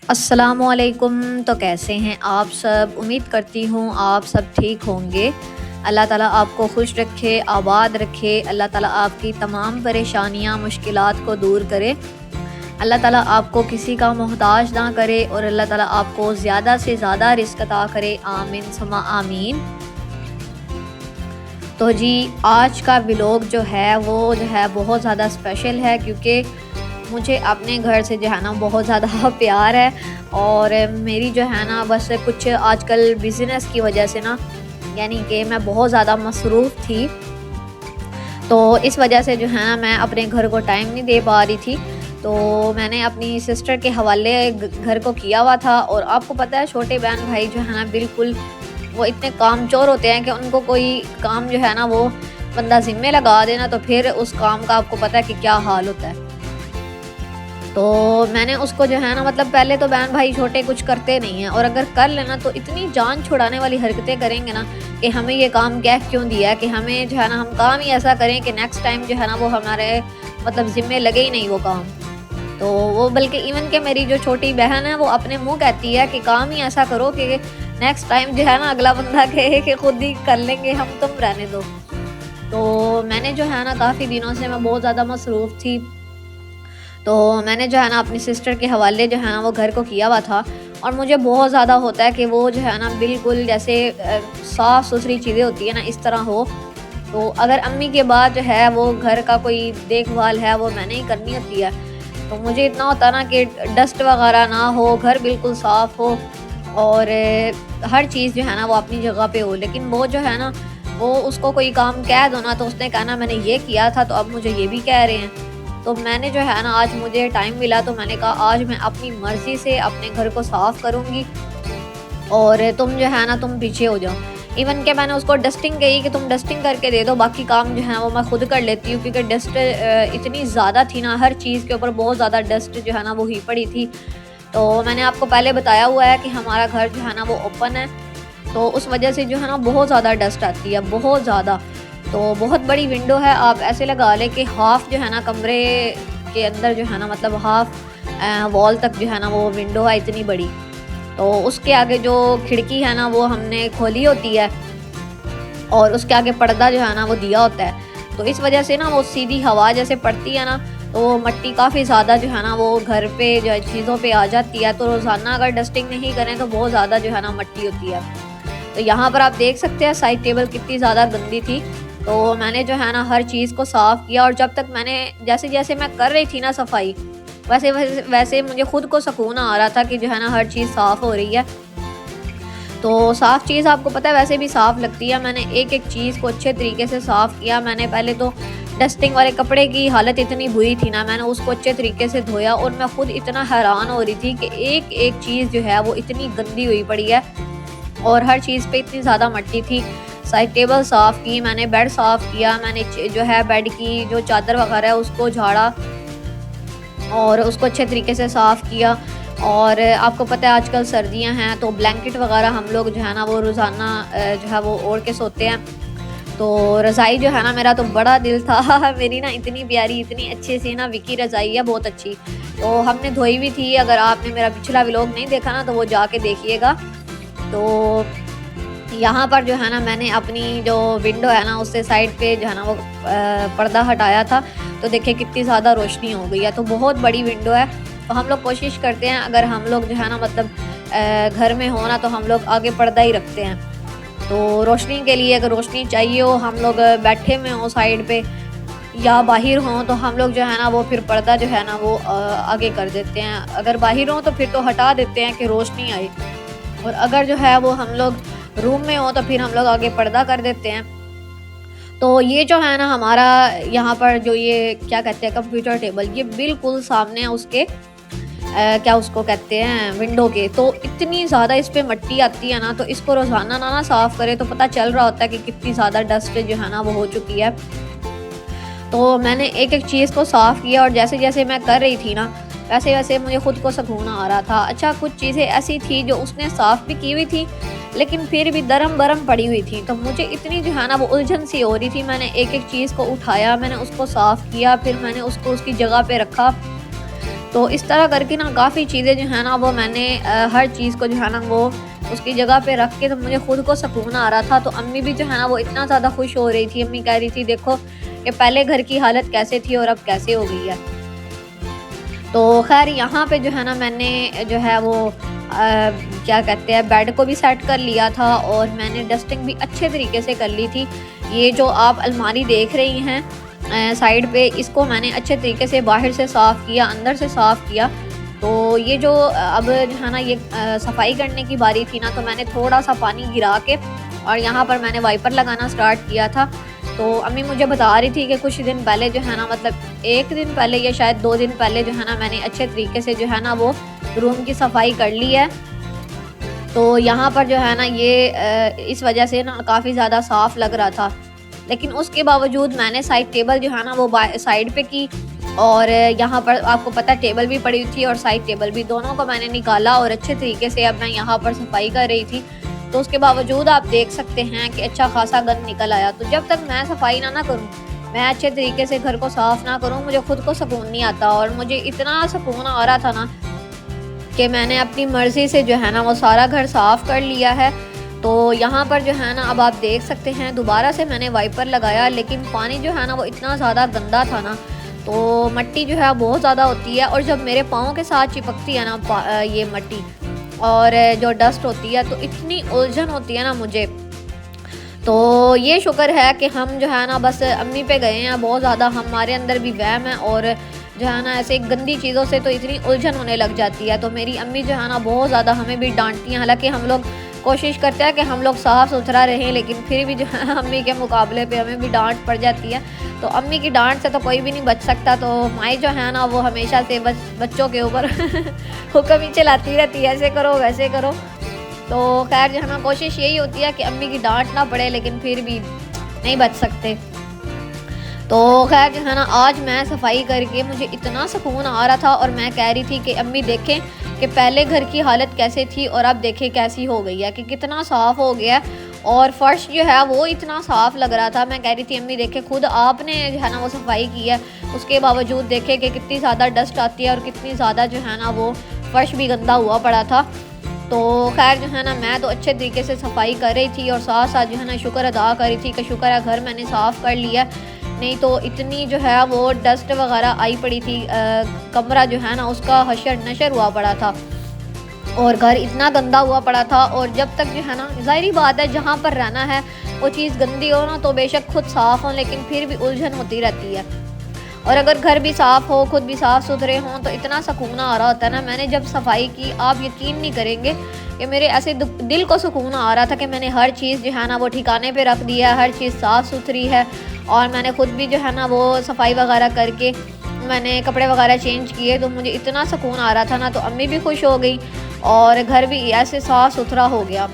अस्सलामुअलैकुम। तो कैसे हैं आप सब? उम्मीद करती हूँ आप सब ठीक होंगे। अल्लाह ताला आपको खुश रखे, आबाद रखे। अल्लाह ताला आपकी तमाम परेशानियाँ, मुश्किलात को दूर करे। अल्लाह ताला आपको किसी का मोहताज ना करे और अल्लाह ताला आपको ज़्यादा से ज़्यादा रिज़्क अता करे। आमीन सुम्मा आमीन। तो जी, आज का व्लॉग जो है वो जो है बहुत ज़्यादा स्पेशल है, क्योंकि मुझे अपने घर से जो है ना बहुत ज़्यादा प्यार है। और मेरी जो है ना बस कुछ आजकल बिज़नेस की वजह से ना, यानी कि मैं बहुत ज़्यादा मसरूफ़ थी, तो इस वजह से जो है ना मैं अपने घर को टाइम नहीं दे पा रही थी। तो मैंने अपनी सिस्टर के हवाले घर को किया हुआ था। और आपको पता है छोटे बहन भाई जो है ना बिल्कुल वो इतने कामचोर होते हैं कि उनको कोई काम जो है ना वो बंदा ज़िम्मे लगा देना तो फिर उस काम का आपको पता है कि क्या हाल होता है। तो मैंने उसको जो है ना मतलब पहले तो बहन भाई छोटे कुछ करते नहीं हैं, और अगर कर लेना तो इतनी जान छुड़ाने वाली हरकतें करेंगे ना कि हमें ये काम कह क्यों दिया है, कि हमें जो है ना हम काम ही ऐसा करें कि नेक्स्ट टाइम जो है ना वो हमारे मतलब ज़िम्मे लगे ही नहीं वो काम। तो वो बल्कि इवन के मेरी जो छोटी बहन है वो अपने मुँह कहती है कि काम ही ऐसा करो कि नेक्स्ट टाइम जो है ना अगला बंदा कहे कि खुद ही कर लेंगे हम, तुम रहने दो। तो मैंने जो है ना काफ़ी दिनों से मैं बहुत ज़्यादा मसरूफ़ थी। तो मैंने जो है ना अपनी सिस्टर के हवाले जो है ना वो घर को किया हुआ था। और मुझे बहुत ज़्यादा होता है कि वो जो है ना बिल्कुल जैसे साफ़ सुथरी चीज़ें होती है ना इस तरह हो। तो अगर अम्मी के बाद जो है वो घर का कोई देखभाल है वो मैंने ही करनी होती है। तो मुझे इतना होता है ना कि डस्ट वगैरह ना हो, घर बिल्कुल साफ़ हो, और हर चीज़ जो है ना वो अपनी जगह पे हो। लेकिन वो जो है ना वो उसको कोई काम कह दो ना तो उसने कहना मैंने ये किया था तो अब मुझे ये भी कह रहे हैं। तो मैंने जो है ना आज मुझे टाइम मिला तो मैंने कहा आज मैं अपनी मर्ज़ी से अपने घर को साफ़ करूँगी और तुम जो है ना तुम पीछे हो जाओ। इवन के मैंने उसको डस्टिंग कही कि तुम डस्टिंग करके दे दो, बाकी काम जो है वो मैं खुद कर लेती हूँ, क्योंकि डस्ट इतनी ज़्यादा थी ना, हर चीज़ के ऊपर बहुत ज़्यादा डस्ट जो है ना वो ही पड़ी थी। तो मैंने आपको पहले बताया हुआ है कि हमारा घर जो है ना वो ओपन है, तो उस वजह से जो है ना बहुत ज़्यादा डस्ट आती है, बहुत ज़्यादा। तो बहुत बड़ी विंडो है, आप ऐसे लगा लें कि हाफ़ जो है ना कमरे के अंदर जो है ना मतलब हाफ़ वॉल तक जो है ना वो विंडो है इतनी बड़ी। तो उसके आगे जो खिड़की है ना वो हमने खोली होती है और उसके आगे पर्दा जो है ना वो दिया होता है। तो इस वजह से ना वो सीधी हवा जैसे पड़ती है ना तो वो मिट्टी काफ़ी ज़्यादा जो है ना वो घर पे जो है चीज़ों पे आ जाती है। तो रोज़ाना अगर डस्टिंग नहीं करें तो बहुत ज़्यादा जो है ना मिट्टी होती है। तो यहाँ पर आप देख सकते हैं साइड टेबल कितनी ज़्यादा गंदी थी। तो मैंने जो है ना हर चीज़ को साफ़ किया, और जब तक मैंने जैसे-जैसे मैं कर रही थी ना सफाई, वैसे वैसे वैसे मुझे खुद को सुकून आ रहा था कि जो है ना हर चीज़ साफ़ हो रही है। तो साफ़ चीज़ आपको पता है वैसे भी साफ़ लगती है। मैंने एक-एक चीज़ को अच्छे तरीके से साफ़ किया। मैंने पहले तो डस्टिंग वाले कपड़े की हालत इतनी बुरी थी ना, मैंने उसको अच्छे तरीके से धोया, और मैं खुद इतना हैरान हो रही थी कि एक-एक चीज़ जो है वो इतनी गंदी हुई पड़ी है और हर चीज़ पे इतनी ज़्यादा मिट्टी थी। साइड टेबल साफ़ की मैंने, बेड साफ़ किया मैंने, जो है बेड की जो चादर वगैरह है उसको झाड़ा और उसको अच्छे तरीके से साफ़ किया। और आपको पता है आजकल सर्दियां हैं तो ब्लैंकेट वगैरह हम लोग जो है ना वो रोज़ाना जो है वो ओढ़ के सोते हैं। तो रज़ाई जो है ना मेरा तो बड़ा दिल था मेरी ना इतनी प्यारी इतनी अच्छी सी ना विकी रज़ाई है, बहुत अच्छी। तो हमने धोई भी थी, अगर आपने मेरा पिछला व्लॉग नहीं देखा ना तो वो जाके देखिएगा। तो यहाँ पर जो है ना मैंने अपनी जो विंडो है ना उससे साइड पे जो है ना वो पर्दा हटाया था, तो देखिए कितनी ज़्यादा रोशनी हो गई है। तो बहुत बड़ी विंडो है। तो हम लोग कोशिश करते हैं अगर हम लोग जो है ना मतलब घर में हो ना तो हम लोग आगे पर्दा ही रखते हैं। तो रोशनी के लिए अगर रोशनी चाहिए हो, हम लोग बैठे में हो साइड पे या बाहर हों तो हम लोग जो है ना वो फिर पर्दा जो है ना वो आगे कर देते हैं। अगर बाहर हों तो फिर तो हटा देते हैं कि रोशनी आए, और अगर जो है वो हम लोग रूम में हो तो फिर हम लोग आगे पर्दा कर देते हैं। तो ये जो है ना हमारा यहाँ पर जो ये क्या कहते हैं कंप्यूटर टेबल, ये बिल्कुल सामने है उसके क्या उसको कहते हैं विंडो के। तो इतनी ज़्यादा इस पे मिट्टी आती है ना, तो इसको रोज़ाना ना साफ़ करें तो पता चल रहा होता है कि कितनी ज़्यादा डस्ट जो है ना वो हो चुकी है। तो मैंने एक-एक चीज़ को साफ़ किया, और जैसे-जैसे मैं कर रही थी ना वैसे-वैसे मुझे खुद को सुकून आ रहा था। अच्छा, कुछ चीज़ें ऐसी थी जो उसने साफ़ भी की हुई थी लेकिन फिर भी दरम-बरम पड़ी हुई थी, तो मुझे इतनी जो है ना वो उलझन सी हो रही थी। मैंने एक-एक चीज़ को उठाया, मैंने उसको साफ़ किया, फिर मैंने उसको उसकी जगह पे रखा। तो इस तरह करके ना काफ़ी चीज़ें जो है ना वो मैंने हर चीज़ को जो है ना वो उसकी जगह पे रख के, तो मुझे खुद को सुकून आ रहा था। तो अम्मी भी जो है ना वो इतना ज़्यादा खुश हो रही थी। अम्मी कह रही थी देखो कि पहले घर की हालत कैसे थी और अब कैसे हो गई है। तो ख़ैर यहाँ पे जो है ना मैंने जो है वो क्या कहते हैं बेड को भी सेट कर लिया था और मैंने डस्टिंग भी अच्छे तरीके से कर ली थी। ये जो आप अलमारी देख रही हैं साइड पे, इसको मैंने अच्छे तरीके से बाहर से साफ़ किया, अंदर से साफ़ किया। तो ये जो अब जो है ना ये सफाई करने की बारी थी ना, तो मैंने थोड़ा सा पानी गिरा के और यहाँ पर मैंने वाइपर लगाना स्टार्ट किया था। तो अम्मी मुझे बता रही थी कि कुछ दिन पहले जो है ना, मतलब 1 दिन पहले या शायद 2 दिन पहले जो है ना, मैंने अच्छे तरीके से जो है ना वो रूम की सफाई कर ली है। तो यहाँ पर जो है ना ये इस वजह से ना काफ़ी ज़्यादा साफ़ लग रहा था, लेकिन उसके बावजूद मैंने साइड टेबल जो है ना वो साइड पे की और यहाँ पर आपको पता है टेबल भी पड़ी हुई थी और साइड टेबल भी, दोनों को मैंने निकाला और अच्छे तरीके से अब मैं यहाँ पर सफाई कर रही थी। तो उसके बावजूद आप देख सकते हैं कि अच्छा खासा गंद निकल आया। तो जब तक मैं सफाई ना करूँ, मैं अच्छे तरीके से घर को साफ़ ना करूँ, मुझे खुद को सुकून नहीं आता। और मुझे इतना सुकून आ रहा था ना कि मैंने अपनी मर्ज़ी से जो है ना वो सारा घर साफ़ कर लिया है। तो यहाँ पर जो है ना अब आप देख सकते हैं दोबारा से मैंने वाइपर लगाया, लेकिन पानी जो है ना वो इतना ज़्यादा गंदा था ना, तो मट्टी जो है बहुत ज़्यादा होती है और जब मेरे पाँव के साथ चिपकती है ना ये मट्टी और जो डस्ट होती है, तो इतनी उलझन होती है ना मुझे। तो ये शुक्र है कि हम जो है ना बस अम्मी पे गए हैं, बहुत ज़्यादा हमारे अंदर भी वहम है और जो है ना ऐसे गंदी चीज़ों से तो इतनी उलझन होने लग जाती है। तो मेरी अम्मी जो है ना बहुत ज़्यादा हमें भी डांटती हैं, हालांकि हम लोग कोशिश करते हैं कि हम लोग साफ़ सुथरा रहें, लेकिन फिर भी जो है अम्मी के मुकाबले पे हमें भी डांट पड़ जाती है। तो अम्मी की डांट से तो कोई भी नहीं बच सकता। तो माई जो है ना वो हमेशा से बच्चों के ऊपर हुक्म ही चलाती रहती है, ऐसे करो वैसे करो। तो खैर जो है ना कोशिश यही होती है कि अम्मी की डांट ना पड़े, लेकिन फिर भी नहीं बच सकते। तो खैर जो है ना आज मैं सफाई करके मुझे इतना सुकून आ रहा था और मैं कह रही थी कि अम्मी देखें कि पहले घर की हालत कैसे थी और अब देखें कैसी हो गई है, कि कितना साफ़ हो गया और फर्श जो है वो इतना साफ़ लग रहा था। मैं कह रही थी अम्मी देखें खुद आपने जो है ना वो सफाई की है, उसके बावजूद देखें कि कितनी ज़्यादा डस्ट आती है और कितनी ज़्यादा जो है ना वो फर्श भी गंदा हुआ पड़ा था। तो खैर जो है ना मैं तो अच्छे तरीके से सफाई कर रही थी और साथ साथ जो है ना शुक्र अदा कर रही थी कि शुक्र है घर मैंने साफ़ कर लिया, नहीं तो इतनी जो है वो डस्ट वगैरह आई पड़ी थी। कमरा जो है ना उसका हशर नशर हुआ पड़ा था और घर इतना गंदा हुआ पड़ा था। और जब तक जो है ना ज़ाहिरी बात है जहाँ पर रहना है वो चीज़ गंदी हो ना, तो बेशक खुद साफ़ हो, लेकिन फिर भी उलझन होती रहती है। और अगर घर भी साफ़ हो, खुद भी साफ़ सुथरे हों, तो इतना सुकून आ रहा होता है ना। मैंने जब सफाई की, आप यकीन नहीं करेंगे कि मेरे ऐसे दिल को सुकून आ रहा था कि मैंने हर चीज़ जो है ना वो ठिकाने पे रख दिया, हर चीज़ साफ़ सुथरी है। और मैंने खुद भी जो है ना वो सफाई वगैरह करके मैंने कपड़े वगैरह चेंज किए, तो मुझे इतना सुकून आ रहा था ना। तो अम्मी भी खुश हो गई और घर भी ऐसे साफ़ सुथरा हो गया।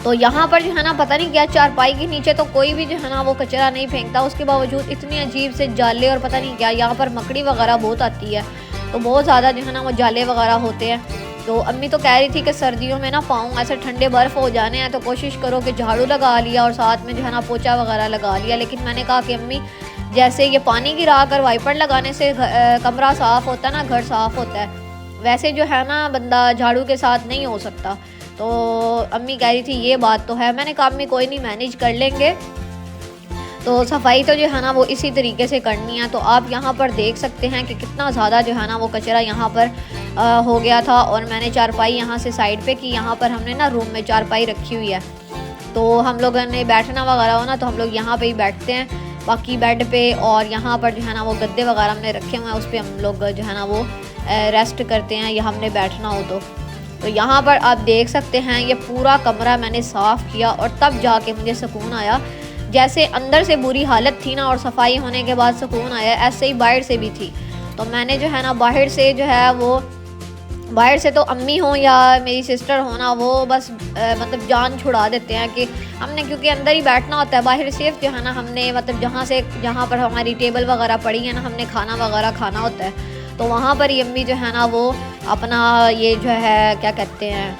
तो यहाँ पर जो है ना पता नहीं क्या चारपाई के नीचे तो कोई भी जो है ना वो कचरा नहीं फेंकता, उसके बावजूद इतनी अजीब से जाले और पता नहीं क्या, यहाँ पर मकड़ी वगैरह बहुत आती है, तो बहुत ज़्यादा जो है ना वो जाले वगैरह होते हैं। तो अम्मी तो कह रही थी कि सर्दियों में ना पाँव ऐसे ठंडे बर्फ़ हो जाने हैं, तो कोशिश करो कि झाड़ू लगा लिया और साथ में जो है ना पोछा वगैरह लगा लिया। लेकिन मैंने कहा कि अम्मी जैसे ये पानी गिरा कर वाइपर लगाने से कमरा साफ़ होता है ना, घर साफ़ होता है, वैसे जो है ना बंदा झाड़ू के साथ नहीं हो सकता। तो अम्मी कह रही थी ये बात तो है। मैंने कहा अम्मी कोई नहीं, मैनेज कर लेंगे। तो सफाई तो जो है ना वो इसी तरीके से करनी है। तो आप यहाँ पर देख सकते हैं कि कितना ज़्यादा जो है ना वो कचरा यहाँ पर हो गया था। और मैंने चारपाई यहाँ से साइड पे की, यहाँ पर हमने ना रूम में चारपाई रखी हुई है, तो हम लोगों ने बैठना वगैरह हो ना तो हम लोग यहाँ पे ही बैठते हैं, बाकी बेड पे। और यहाँ पर जो है ना वो गद्दे वगैरह हमने रखे हुए हैं, उस पर हम लोग जो है ना वो रेस्ट करते हैं या हमने बैठना हो तो यहाँ पर आप देख सकते हैं ये पूरा कमरा मैंने साफ़ किया और तब जाके मुझे सुकून आया। जैसे अंदर से बुरी हालत थी ना और सफाई होने के बाद सुकून आया, ऐसे ही बाहर से भी थी। तो मैंने जो है ना बाहर से जो है वो, बाहर से तो अम्मी हो या मेरी सिस्टर हो ना, वो बस मतलब जान छुड़ा देते हैं कि हमने, क्योंकि अंदर ही बैठना होता है। बाहर सिर्फ जो है ना हमने मतलब जहाँ पर हमारी टेबल वगैरह पड़ी है ना, हमने खाना वगैरह खाना होता है, तो वहाँ पर ही अम्मी जो है ना वो अपना ये जो है क्या कहते हैं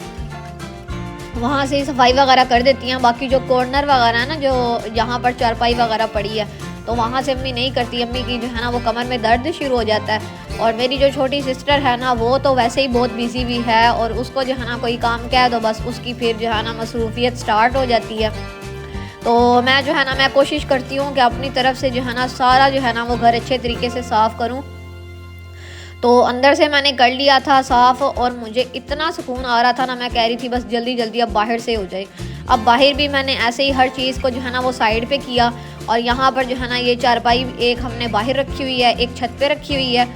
वहाँ से सफाई वगैरह कर देती हैं। बाकी जो कॉर्नर वगैरह है ना, जो जहाँ पर चारपाई वगैरह पड़ी है, तो वहाँ से अम्मी नहीं करती। अम्मी की जो है ना वो कमर में दर्द शुरू हो जाता है, और मेरी जो छोटी सिस्टर है ना वो तो वैसे ही बहुत बिज़ी भी है, और उसको जो है ना कोई काम कह दो बस उसकी फिर जो है ना मसरूफियत स्टार्ट हो जाती है। तो मैं जो है ना मैं कोशिश करती हूँ कि अपनी तरफ से जो है ना सारा जो है ना वो घर अच्छे तरीके से साफ़ करूँ। तो अंदर से मैंने कर लिया था साफ़, और मुझे इतना सुकून आ रहा था ना, मैं कह रही थी बस जल्दी जल्दी अब बाहर से हो जाए। अब बाहर भी मैंने ऐसे ही हर चीज़ को जो है ना वो साइड पे किया, और यहाँ पर जो है ना ये चारपाई एक हमने बाहर रखी हुई है, एक छत पे रखी हुई है,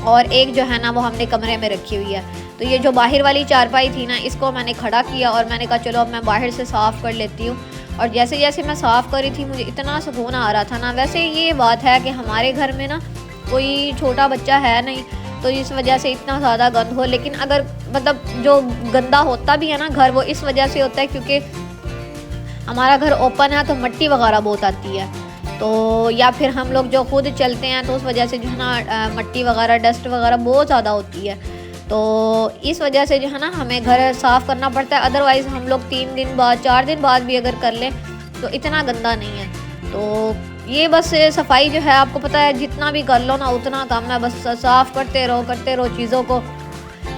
और एक जो है ना वो हमने कमरे में रखी हुई है। तो ये जो बाहर वाली चारपाई थी ना इसको मैंने खड़ा किया, और मैंने कहा चलो अब मैं बाहर से साफ़ कर लेती हूँ। और जैसे जैसे मैं साफ़ कर रही थी मुझे इतना सुकून आ रहा था ना। वैसे ये बात है कि हमारे घर में ना कोई छोटा बच्चा है नहीं, तो इस वजह से इतना ज़्यादा गंद हो, लेकिन अगर मतलब जो गंदा होता भी है ना घर, वो इस वजह से होता है क्योंकि हमारा घर ओपन है तो मिट्टी वगैरह बहुत आती है, तो या फिर हम लोग जो खुद चलते हैं तो उस वजह से जो है ना मिट्टी वगैरह डस्ट वगैरह बहुत ज़्यादा होती है। तो इस वजह से जो है ना हमें घर साफ़ करना पड़ता है। अदरवाइज़ हम लोग 3 दिन बाद 4 दिन बाद भी अगर कर लें तो इतना गंदा नहीं है। तो ये बस सफाई जो है आपको पता है जितना भी कर लो ना उतना कम है, बस साफ़ करते रहो चीज़ों को।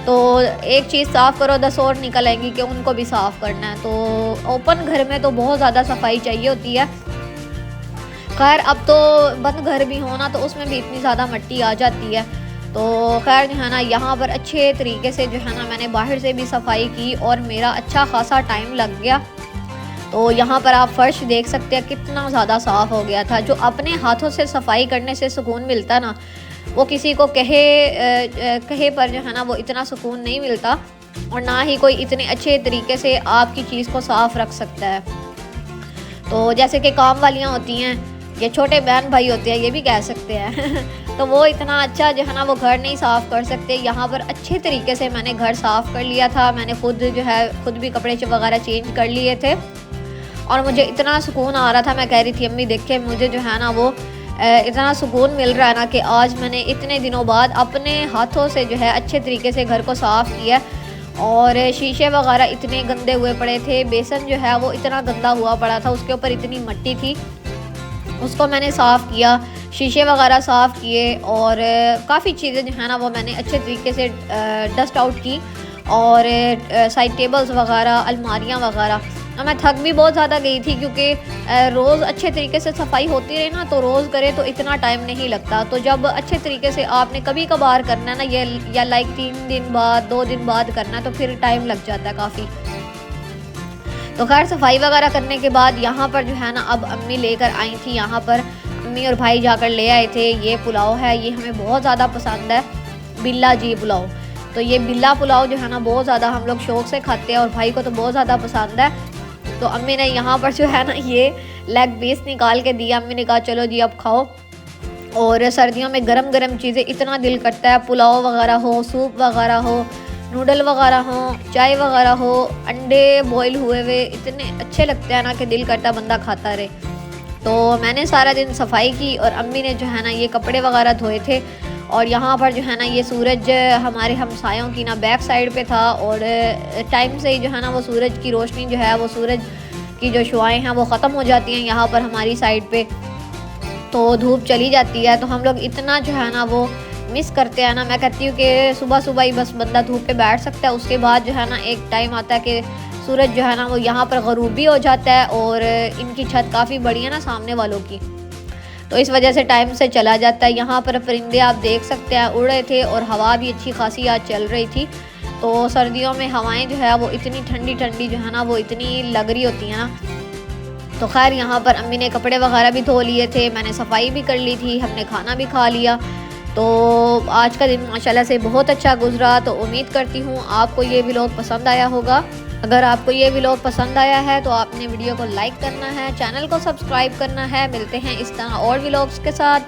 तो एक चीज़ साफ़ करो 10 और निकल आएंगी कि उनको भी साफ़ करना है। तो ओपन घर में तो बहुत ज़्यादा सफाई चाहिए होती है। खैर अब तो बंद घर भी हो ना तो उसमें भी इतनी ज़्यादा मिट्टी आ जाती है। तो खैर जो है ना यहाँ पर अच्छे तरीके से जो है ना मैंने बाहर से भी सफाई की, और मेरा अच्छा खासा टाइम लग गया। तो यहाँ पर आप फ़र्श देख सकते हैं कितना ज़्यादा साफ़ हो गया था। जो अपने हाथों से सफाई करने से सुकून मिलता ना, वो किसी को कहे पर जो है ना वो इतना सुकून नहीं मिलता, और ना ही कोई इतने अच्छे तरीके से आपकी चीज़ को साफ़ रख सकता है। तो जैसे कि काम वालियाँ होती हैं, ये छोटे बहन भाई होते हैं, ये भी कह सकते हैं तो वो इतना अच्छा जो है ना वो घर नहीं साफ़ कर सकते। यहाँ पर अच्छे तरीके से मैंने घर साफ़ कर लिया था। मैंने खुद भी कपड़े वगैरह चेंज कर लिए थे, और मुझे इतना सुकून आ रहा था। मैं कह रही थी अम्मी देखे मुझे जो है ना वो इतना सुकून मिल रहा है ना कि आज मैंने इतने दिनों बाद अपने हाथों से जो है अच्छे तरीके से घर को साफ़ किया। और शीशे वगैरह इतने गंदे हुए पड़े थे, बेसन जो है वो इतना गंदा हुआ पड़ा था, उसके ऊपर इतनी मिट्टी थी, उसको मैंने साफ़ किया, शीशे वगैरह साफ़ किए, और काफ़ी चीज़ें जो है ना वो मैंने अच्छे तरीके से डस्ट आउट की। और साइड टेबल्स वगैरह, अलमारियाँ वगैरह। मैं थक भी बहुत ज़्यादा गई थी क्योंकि रोज़ अच्छे तरीके से सफाई होती रहे ना तो रोज़ करे तो इतना टाइम नहीं लगता। तो जब अच्छे तरीके से आपने कभी कभार करना है ना, ये या लाइक 3 दिन बाद 2 दिन बाद करना है, तो फिर टाइम लग जाता है काफ़ी। तो खैर सफाई वगैरह करने के बाद यहाँ पर जो है ना अब अम्मी लेकर आई थी। यहाँ पर अम्मी और भाई जाकर ले आए थे। ये पुलाव है, ये हमें बहुत ज़्यादा पसंद है, बिल्ला जी पुलाव। तो ये बिल्ला पुलाव जो है ना बहुत ज़्यादा हम लोग शौक़ से खाते हैं, और भाई को तो बहुत ज़्यादा पसंद है। तो अम्मी ने यहाँ पर जो है ना ये लेग पीस निकाल के दिया। अम्मी ने कहा चलो जी अब खाओ। और सर्दियों में गरम गरम चीज़ें इतना दिल करता है, पुलाव वगैरह हो, सूप वगैरह हो, नूडल वगैरह हो, चाय वगैरह हो, अंडे बॉईल हुए हुए इतने अच्छे लगते हैं ना कि दिल करता बंदा खाता रहे। तो मैंने सारा दिन सफाई की, और अम्मी ने जो है ना ये कपड़े वगैरह धोए थे। और यहाँ पर जो है ना ये सूरज हमारे हमसायों की ना बैक साइड पे था, और टाइम से ही जो है ना वो सूरज की रोशनी जो है वो सूरज की जो शुआएं हैं वो ख़त्म हो जाती हैं यहाँ पर हमारी साइड पे, तो धूप चली जाती है। तो हम लोग इतना जो है ना वो मिस करते हैं ना। मैं कहती हूँ कि सुबह सुबह ही बस बंदा धूप पे बैठ सकता है, उसके बाद जो है ना एक टाइम आता है कि सूरज जो है ना वो यहाँ पर ग़रूब भी हो जाता है। और इनकी छत काफ़ी बड़ी है ना सामने वालों की, तो इस वजह से टाइम से चला जाता है। यहाँ पर परिंदे आप देख सकते हैं उड़ रहे थे, और हवा भी अच्छी खासी आज चल रही थी। तो सर्दियों में हवाएं जो है वो इतनी ठंडी ठंडी जो है ना वो इतनी लग रही होती है ना। तो खैर यहाँ पर अम्मी ने कपड़े वगैरह भी धो लिए थे, मैंने सफाई भी कर ली थी, हमने खाना भी खा लिया। तो आज का दिन माशाल्लाह से बहुत अच्छा गुजरा। तो उम्मीद करती हूँ आपको ये व्लॉग पसंद आया होगा। अगर आपको ये व्लॉग पसंद आया है तो आपने वीडियो को लाइक करना है, चैनल को सब्सक्राइब करना है। मिलते हैं इस तरह और व्लॉग्स के साथ,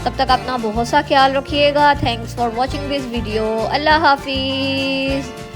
तब तक अपना बहुत सा ख्याल रखिएगा। Thanks for watching this video. Allah हाफिज़।